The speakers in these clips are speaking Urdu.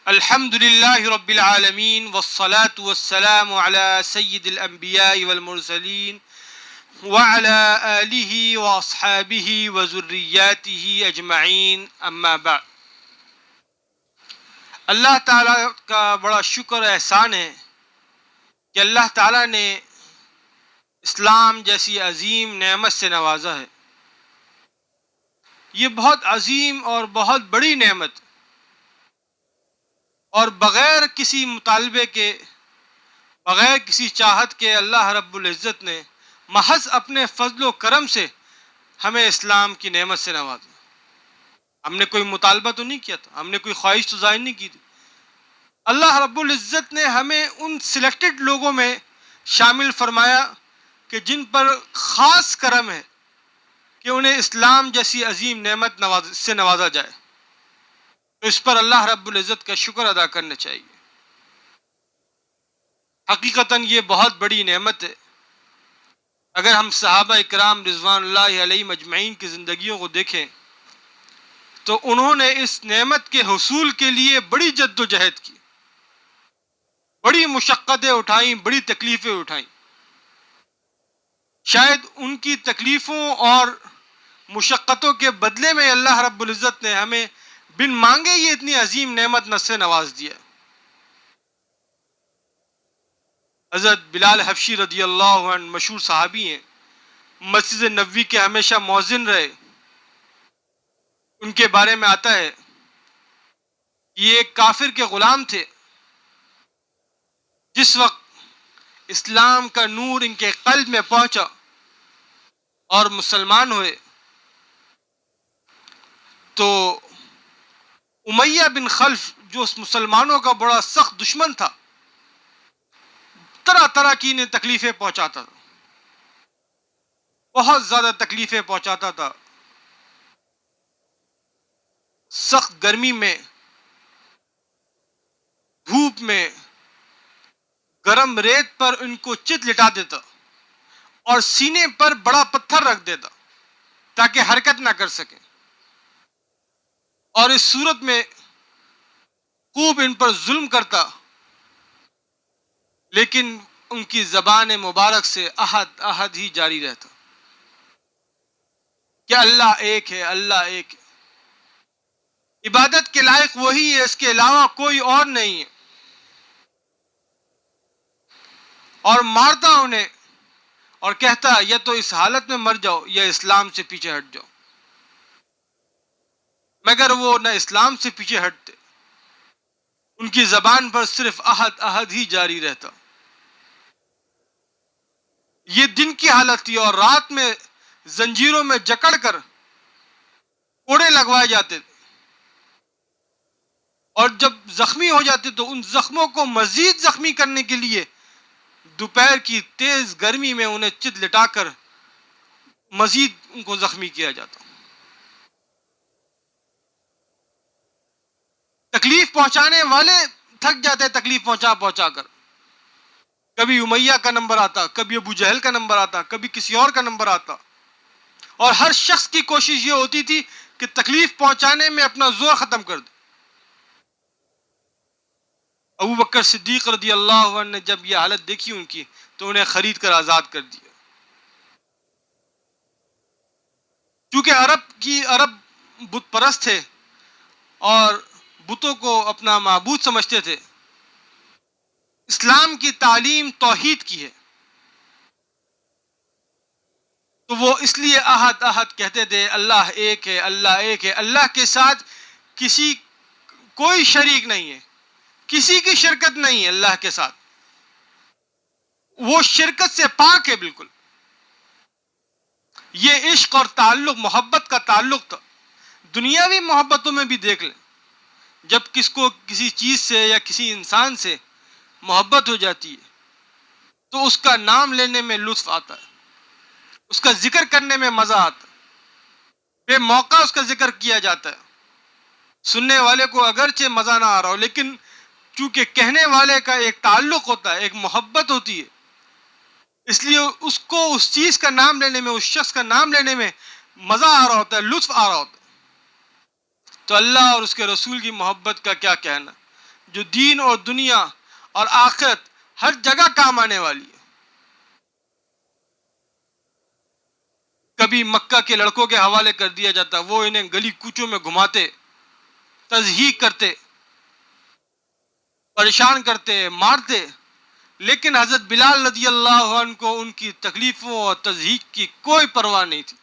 الحمد للہ رب العالمین والصلاة والسلام علی سید الانبیاء والمرسلین وعلی آلہ واصحابہ وذریاتہ اجمعین اما بعد۔ اللہ تعالیٰ کا بڑا شکر احسان ہے کہ اللہ تعالیٰ نے اسلام جیسی عظیم نعمت سے نوازا ہے۔ یہ بہت عظیم اور بہت بڑی نعمت، اور بغیر کسی مطالبے کے، بغیر کسی چاہت کے اللہ رب العزت نے محض اپنے فضل و کرم سے ہمیں اسلام کی نعمت سے نوازا۔ ہم نے کوئی مطالبہ تو نہیں کیا تھا، ہم نے کوئی خواہش تو ظاہر نہیں کی تھی۔ اللہ رب العزت نے ہمیں ان سلیکٹڈ لوگوں میں شامل فرمایا کہ جن پر خاص کرم ہے کہ انہیں اسلام جیسی عظیم نعمت سے نوازا جائے، تو اس پر اللہ رب العزت کا شکر ادا کرنا چاہیے۔ حقیقتاً یہ بہت بڑی نعمت ہے۔ اگر ہم صحابہ اکرام رضوان اللہ علیہ مجمعین کی زندگیوں کو دیکھیں تو انہوں نے اس نعمت کے حصول کے لیے بڑی جد و جہد کی، بڑی مشقتیں اٹھائیں، بڑی تکلیفیں اٹھائیں۔ شاید ان کی تکلیفوں اور مشقتوں کے بدلے میں اللہ رب العزت نے ہمیں بن مانگے یہ اتنی عظیم نعمت سے نواز دیا۔ حضرت بلال حبشی رضی اللہ عنہ مشہور صحابی ہیں، مسجد نبوی کے ہمیشہ مؤذن رہے۔ ان کے بارے میں آتا ہے کہ یہ ایک کافر کے غلام تھے۔ جس وقت اسلام کا نور ان کے قلب میں پہنچا اور مسلمان ہوئے تو امیہ بن خلف جو اس مسلمانوں کا بڑا سخت دشمن تھا، طرح طرح کی انہیں تکلیفیں پہنچاتا تھا، بہت زیادہ تکلیفیں پہنچاتا تھا۔ سخت گرمی میں، دھوپ میں، گرم ریت پر ان کو چت لٹا دیتا اور سینے پر بڑا پتھر رکھ دیتا تاکہ حرکت نہ کر سکیں، اور اس صورت میں خوب ان پر ظلم کرتا، لیکن ان کی زبان مبارک سے احد احد ہی جاری رہتا کہ اللہ ایک ہے، اللہ ایک ہے، عبادت کے لائق وہی ہے، اس کے علاوہ کوئی اور نہیں ہے، اور مارتا انہیں اور کہتا یا تو اس حالت میں مر جاؤ یا اسلام سے پیچھے ہٹ جاؤ، مگر وہ نہ اسلام سے پیچھے ہٹتے، ان کی زبان پر صرف احد احد ہی جاری رہتا۔ یہ دن کی حالت تھی، اور رات میں زنجیروں میں جکڑ کر کوڑے لگوائے جاتے تھے، اور جب زخمی ہو جاتے تو ان زخموں کو مزید زخمی کرنے کے لیے دوپہر کی تیز گرمی میں انہیں چت لٹا کر مزید ان کو زخمی کیا جاتا۔ تکلیف پہنچانے والے تھک جاتے تکلیف پہنچا پہنچا کر، کبھی امیہ کا نمبر آتا، کبھی ابو جہل کا نمبر آتا، کبھی کسی اور کا نمبر آتا، اور ہر شخص کی کوشش یہ ہوتی تھی کہ تکلیف پہنچانے میں اپنا زور ختم کر دے۔ ابو بکر صدیق رضی اللہ عنہ نے جب یہ حالت دیکھی ان کی تو انہیں خرید کر آزاد کر دیا۔ چونکہ عرب بت پرست تھے اور بتوں کو اپنا معبود سمجھتے تھے، اسلام کی تعلیم توحید کی ہے، تو وہ اس لیے احد احد کہتے تھے، اللہ ایک ہے، اللہ ایک ہے، اللہ کے ساتھ کوئی شریک نہیں ہے، کسی کی شرکت نہیں ہے اللہ کے ساتھ، وہ شرکت سے پاک ہے بالکل۔ یہ عشق اور تعلق، محبت کا تعلق تھا۔ دنیاوی محبتوں میں بھی دیکھ لیں، جب کس کو کسی چیز سے یا کسی انسان سے محبت ہو جاتی ہے تو اس کا نام لینے میں لطف آتا ہے، اس کا ذکر کرنے میں مزہ آتا ہے، بے موقع اس کا ذکر کیا جاتا ہے، سننے والے کو اگرچہ مزہ نہ آ رہا ہو، لیکن چونکہ کہنے والے کا ایک تعلق ہوتا ہے، ایک محبت ہوتی ہے، اس لیے اس کو اس چیز کا نام لینے میں، اس شخص کا نام لینے میں مزہ آ رہا ہوتا ہے، لطف آ رہا ہوتا ہے۔ تو اللہ اور اس کے رسول کی محبت کا کیا کہنا، جو دین اور دنیا اور آخرت ہر جگہ کام آنے والی ہے. کبھی مکہ کے لڑکوں کے حوالے کر دیا جاتا، وہ انہیں گلی کوچوں میں گھماتے، تضحیک کرتے، پریشان کرتے، مارتے، لیکن حضرت بلال رضی اللہ عنہ کو ان کی تکلیفوں اور تضحیک کی کوئی پرواہ نہیں تھی.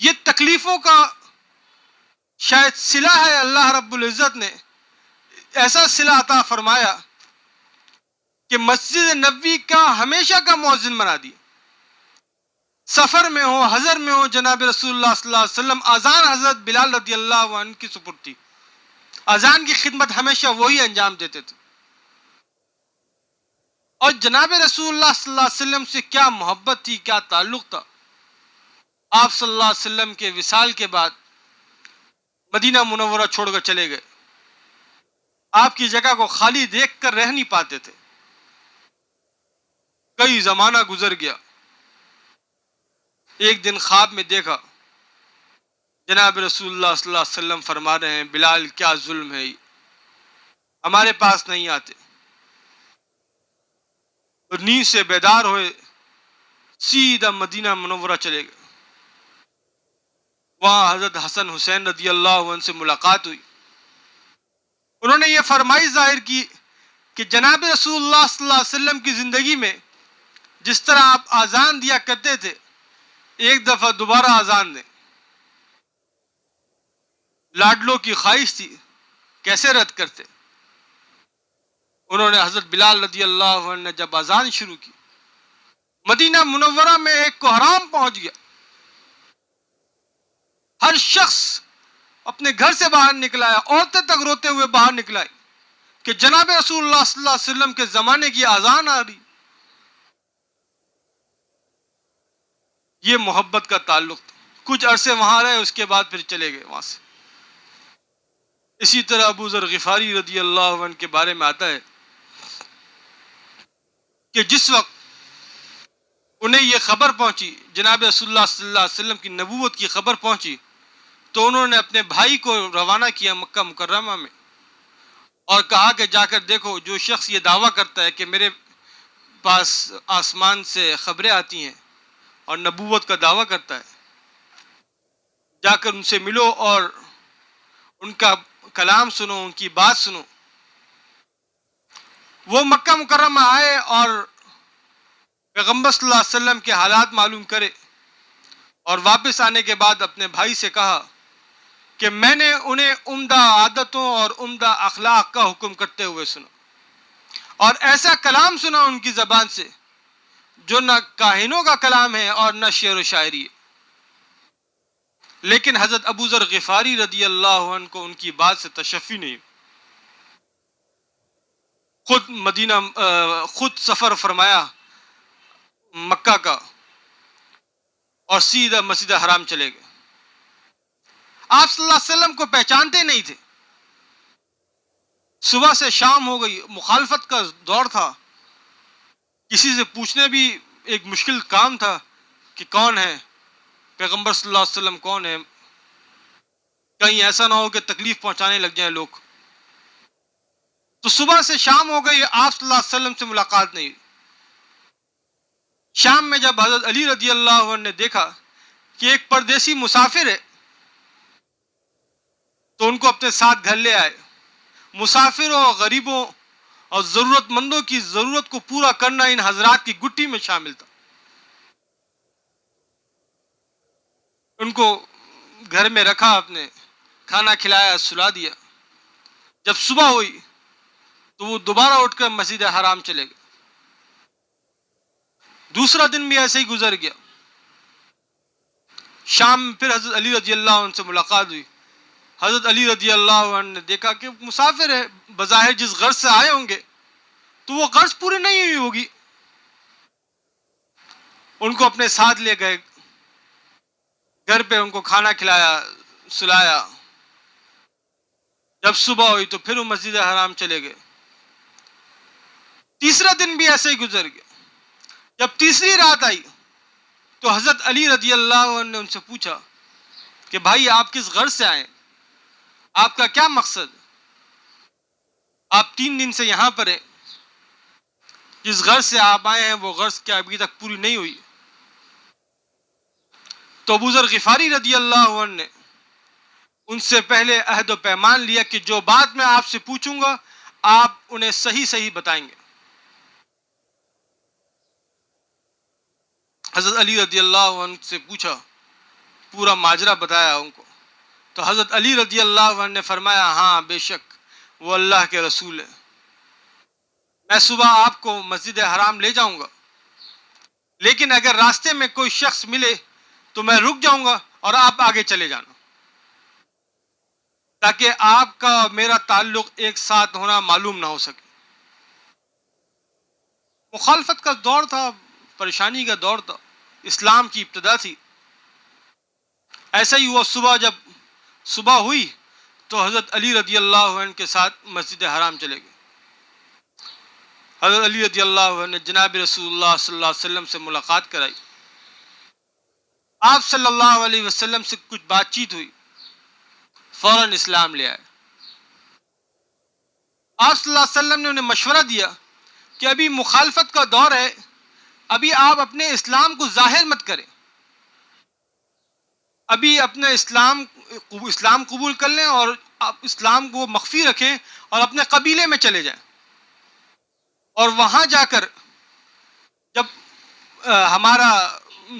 یہ تکلیفوں کا شاید صلہ ہے، اللہ رب العزت نے ایسا صلہ عطا فرمایا کہ مسجد نبوی کا ہمیشہ کا مؤذن بنا دیا. سفر میں ہو، حضر میں ہو، جناب رسول اللہ صلی اللہ علیہ وسلم اذان حضرت بلال رضی اللہ عنہ کی سپرد تھی. اذان کی خدمت ہمیشہ وہی انجام دیتے تھے. اور جناب رسول اللہ صلی اللہ علیہ وسلم سے کیا محبت تھی، کیا تعلق تھا. آپ صلی اللہ علیہ وسلم کے وصال کے بعد مدینہ منورہ چھوڑ کر چلے گئے. آپ کی جگہ کو خالی دیکھ کر رہ نہیں پاتے تھے. کئی زمانہ گزر گیا. ایک دن خواب میں دیکھا جناب رسول اللہ صلی اللہ علیہ وسلم فرما رہے ہیں، بلال کیا ظلم ہے، ہمارے پاس نہیں آتے. اور نیند سے بیدار ہوئے، سیدھا مدینہ منورہ چلے گئے. وہاں حضرت حسن حسین رضی اللہ عنہ سے ملاقات ہوئی. انہوں نے یہ فرمائی ظاہر کی کہ جناب رسول اللہ صلی اللہ علیہ وسلم کی زندگی میں جس طرح آپ اذان دیا کرتے تھے، ایک دفعہ دوبارہ اذان دیں. لاڈلوں کی خواہش تھی، کیسے رد کرتے. انہوں نے حضرت بلال رضی اللہ عنہ نے جب اذان شروع کی، مدینہ منورہ میں ایک کوہرام پہنچ گیا. ہر شخص اپنے گھر سے باہر نکلا ہے، عورتیں تک روتے ہوئے باہر نکلا کہ جناب رسول اللہ صلی اللہ علیہ وسلم کے زمانے کی اذان آ رہی. یہ محبت کا تعلق تھا. کچھ عرصے وہاں رہے، اس کے بعد پھر چلے گئے وہاں سے. اسی طرح ابو ذر غفاری رضی اللہ عنہ کے بارے میں آتا ہے کہ جس وقت انہیں یہ خبر پہنچی، جناب رسول اللہ صلی اللہ علیہ وسلم کی نبوت کی خبر پہنچی، تو انہوں نے اپنے بھائی کو روانہ کیا مکہ مکرمہ میں اور کہا کہ جا کر دیکھو، جو شخص یہ دعویٰ کرتا ہے کہ میرے پاس آسمان سے خبریں آتی ہیں اور نبوت کا دعویٰ کرتا ہے، جا کر ان سے ملو اور ان کا کلام سنو، ان کی بات سنو. وہ مکہ مکرمہ آئے اور پیغمبر صلی اللہ علیہ وسلم کے حالات معلوم کرے، اور واپس آنے کے بعد اپنے بھائی سے کہا کہ میں نے انہیں عمدہ عادتوں اور عمدہ اخلاق کا حکم کرتے ہوئے سنا، اور ایسا کلام سنا ان کی زبان سے جو نہ کاہنوں کا کلام ہے اور نہ شعر و شاعری ہے. لیکن حضرت ابو ذر غفاری رضی اللہ عنہ کو ان کی بات سے تشفی نہیں. خود سفر فرمایا مکہ کا اور سیدھا مسجد حرام چلے گئے. آپ صلی اللہ علیہ وسلم کو پہچانتے نہیں تھے. صبح سے شام ہو گئی، مخالفت کا دور تھا، کسی سے پوچھنے بھی ایک مشکل کام تھا کہ کون ہے پیغمبر صلی اللہ علیہ وسلم، کون ہے. کہیں ایسا نہ ہو کہ تکلیف پہنچانے لگ جائیں لوگ. تو صبح سے شام ہو گئی، آپ صلی اللہ علیہ وسلم سے ملاقات نہیں ہوئی. شام میں جب حضرت علی رضی اللہ عنہ نے دیکھا کہ ایک پردیسی مسافر ہے، تو ان کو اپنے ساتھ گھر لے آئے. مسافروں، غریبوں اور ضرورت مندوں کی ضرورت کو پورا کرنا ان حضرات کی گٹھی میں شامل تھا. ان کو گھر میں رکھا، اپنے کھانا کھلایا، سلا دیا. جب صبح ہوئی تو وہ دوبارہ اٹھ کر مسجد حرام چلے گئے. دوسرا دن بھی ایسے ہی گزر گیا. شام میں پھر حضرت علی رضی اللہ عنہ سے ملاقات ہوئی. حضرت علی رضی اللہ عنہ نے دیکھا کہ مسافر ہے، بظاہر جس غرض سے آئے ہوں گے تو وہ غرض پوری نہیں ہوئی ہوگی. ان کو اپنے ساتھ لے گئے، گھر پہ ان کو کھانا کھلایا، سلایا. جب صبح ہوئی تو پھر وہ مسجد حرام چلے گئے. تیسرا دن بھی ایسے ہی گزر گیا. جب تیسری رات آئی تو حضرت علی رضی اللہ عنہ نے ان سے پوچھا کہ بھائی آپ کس غرض سے آئے، آپ کا کیا مقصد. آپ 3 دن سے یہاں پر ہیں، جس غرض سے آپ آئے ہیں وہ غرض کیا ابھی تک پوری نہیں ہوئی؟ تو ابو ذر غفاری رضی اللہ عنہ نے ان سے پہلے عہد و پیمان لیا کہ جو بات میں آپ سے پوچھوں گا آپ انہیں صحیح صحیح بتائیں گے۔ حضرت علی رضی اللہ عنہ سے پوچھا، پورا ماجرا بتایا ان کو، تو حضرت علی رضی اللہ عنہ نے فرمایا ہاں بے شک وہ اللہ کے رسول ہے، میں صبح آپ کو مسجد حرام لے جاؤں گا، لیکن اگر راستے میں کوئی شخص ملے تو میں رک جاؤں گا اور آپ آگے چلے جانا، تاکہ آپ کا اور میرا تعلق ایک ساتھ ہونا معلوم نہ ہو سکے۔ مخالفت کا دور تھا، پریشانی کا دور تھا، اسلام کی ابتدا تھی۔ ایسا ہی ہوا، جب صبح ہوئی تو حضرت علی رضی اللہ عنہ کے ساتھ مسجد حرام چلے گئے۔ حضرت علی رضی اللہ عنہ نے جناب رسول اللہ صلی اللہ علیہ وسلم سے ملاقات کرائی، آپ صلی اللہ علیہ وسلم سے کچھ بات چیت ہوئی، فوراً اسلام لے آئے۔ آپ صلی اللہ علیہ وسلم نے انہیں مشورہ دیا کہ ابھی مخالفت کا دور ہے، ابھی آپ اپنے اسلام کو ظاہر مت کریں، ابھی اپنا اسلام قبول کر لیں اور آپ اسلام کو مخفی رکھیں اور اپنے قبیلے میں چلے جائیں، اور وہاں جا کر جب ہمارا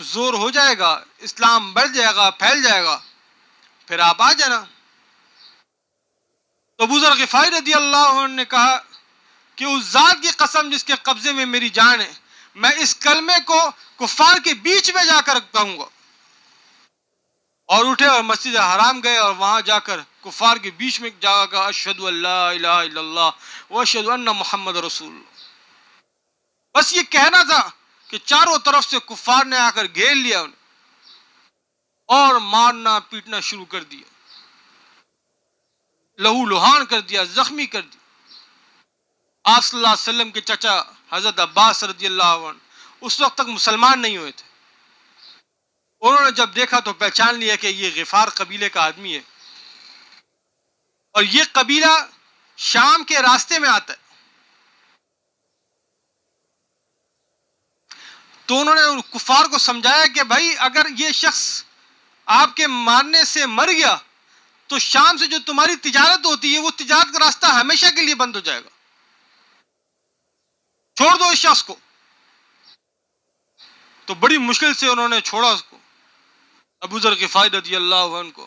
زور ہو جائے گا، اسلام بڑھ جائے گا، پھیل جائے گا، پھر آپ آ جانا۔ تو ابو ذر غفاری رضی اللہ عنہ نے کہا کہ اس ذات کی قسم جس کے قبضے میں میری جان ہے، میں اس کلمے کو کفار کے بیچ میں جا کر کہوں گا، اور اٹھے اور مسجد حرام گئے اور وہاں جا کر کفار کے بیچ میں جا کر اشہد ان لا الہ الا اللہ واشہد ان محمد رسول اللہ، بس یہ کہنا تھا کہ چاروں طرف سے کفار نے آ کر گھیر لیا انہیں اور مارنا پیٹنا شروع کر دیا، لہو لہان کر دیا، زخمی کر دیا۔ آپ صلی اللہ علیہ وسلم کے چچا حضرت عباس رضی اللہ عنہ اس وقت تک مسلمان نہیں ہوئے تھے، انہوں نے جب دیکھا تو پہچان لیا کہ یہ غفار قبیلے کا آدمی ہے، اور یہ قبیلہ شام کے راستے میں آتا ہے۔ تو انہوں نے کفار کو سمجھایا کہ بھائی اگر یہ شخص آپ کے مارنے سے مر گیا تو شام سے جو تمہاری تجارت ہوتی ہے وہ تجارت کا راستہ ہمیشہ کے لیے بند ہو جائے گا، چھوڑ دو اس شخص کو۔ تو بڑی مشکل سے انہوں نے چھوڑا اس کو، ابو ذر غفاری رضی اللہ عنہ کو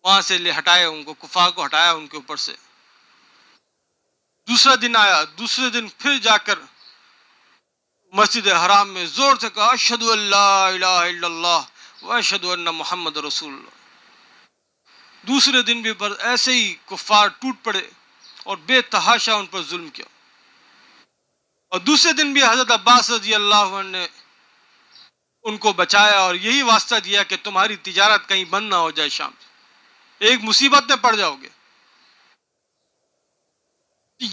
وہاں سے لے ہٹایا، ان کو کفار کو ہٹایا ان کے اوپر سے۔ دوسرا دن آیا، دوسرے دن پھر جا کر مسجد حرام میں زور سے کہا اشہد ان لا الہ الا اللہ واشہد ان محمد رسول اللہ۔ دوسرے دن بھی ایسے ہی کفار ٹوٹ پڑے اور بے تحاشا ان پر ظلم کیا، اور دوسرے دن بھی حضرت عباس رضی اللہ عنہ نے ان کو بچایا اور یہی واسطہ دیا کہ تمہاری تجارت کہیں بند نہ ہو جائے، شام سے ایک مصیبت میں پڑ جاؤ گے۔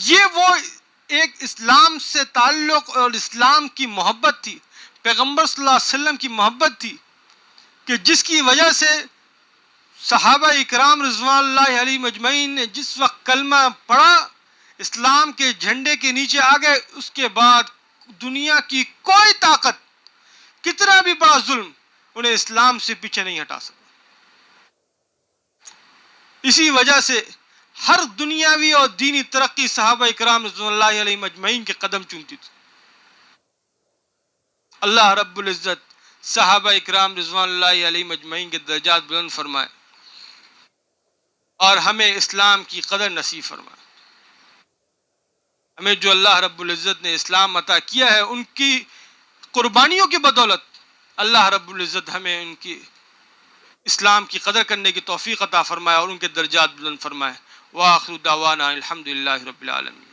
یہ وہ ایک اسلام سے تعلق اور اسلام کی محبت تھی، پیغمبر صلی اللہ علیہ وسلم کی محبت تھی، کہ جس کی وجہ سے صحابہ اکرام رضوان اللہ علیہ مجمعین نے جس وقت کلمہ پڑھا، اسلام کے جھنڈے کے نیچے آ گئے، اس کے بعد دنیا کی کوئی طاقت کتنا بھی بڑا ظلم انہیں اسلام سے پیچھے نہیں ہٹا سکا۔ اسی وجہ سے ہر دنیاوی اور دینی ترقی صحابہ اکرام رضوان اللہ علیہ مجمعین کے قدم چومتی تھی۔ اللہ رب العزت صحابہ اکرام رضوان اللہ علیہ مجمعین کے درجات بلند فرمائے اور ہمیں اسلام کی قدر نصیب فرمائے۔ ہمیں جو اللہ رب العزت نے اسلام عطا کیا ہے ان کی قربانیوں کی بدولت اللہ رب العزت ہمیں ان کی اسلام کی قدر کرنے کی توفیق عطا فرمائے اور ان کے درجات بلند فرمائے۔ وآخر دعوانا الحمدللہ رب العالمین۔